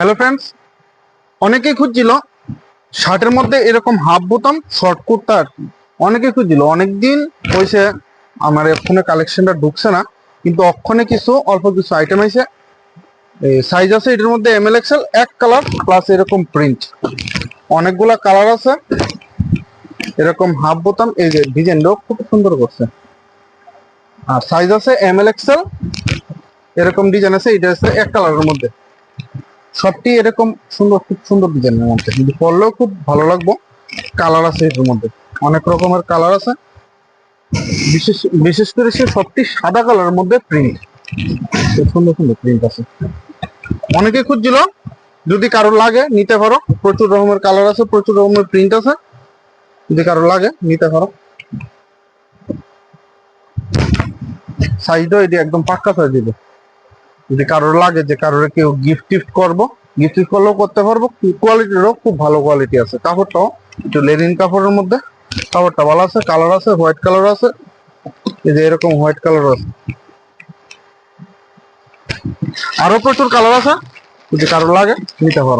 Hello friends, অনেকেই খুঁজছিল শার্টের মধ্যে এরকম হাফ বোতাম শর্ট কুর্তা আর কি। অনেকেই খুঁজছিল, অনেকদিন হয়েছে আমার ফোনে কালেকশনটা ঢুকছে না, কিন্তু অক্ষণে কিছু অল্প কিছু আইটেম আছে। সাইজ আছে এটার মধ্যে এম এল এক্সেল, এক কালার প্লাস এরকম প্রিন্ট, অনেকগুলা কালার আছে। এরকম হাফ বোতাম, এই যে ডিজাইনটাও খুব সুন্দর করছে। আর সাইজ আছে এম এল এক্সেল, এরকম ডিজাইন আছে। এটা আছে এক কালারের মধ্যে, সবটি এরকম সুন্দর, খুব সুন্দর ডিজাইনের মধ্যে, কিন্তু পরলেও খুব ভালো লাগবে। কালার আছে এর মধ্যে, অনেক রকমের কালার আছে। বিশেষ বিশেষ করে সে সবটি সাদা কালারের মধ্যে প্রিন্ট, সুন্দর সুন্দর প্রিন্ট আছে। অনেকে খুঁজছিল, যদি কারো লাগে নিতে পারো। প্রচুর রকমের কালার আছে, প্রচুর রকমের প্রিন্ট আছে, যদি কারো লাগে নিতে পারো। সাইজটাও এটি একদম পাক্কা সাইজ দিবে। যদি কারোর লাগে, যে কারোর কেউ গিফট টিফট করবো, গিফট টিফট করলেও করতে পারবো। কোয়ালিটিরও খুব ভালো কোয়ালিটি আছে। কাপড়টাও একটু লেনিন কাপড়ের মধ্যে, কাপড়টা ভালো আছে। কালার আছে, হোয়াইট কালার আছে, এই যে এরকম হোয়াইট কালার আছে, আরো প্রচুর কালার আছে। যদি কারো লাগে নিতে পারো।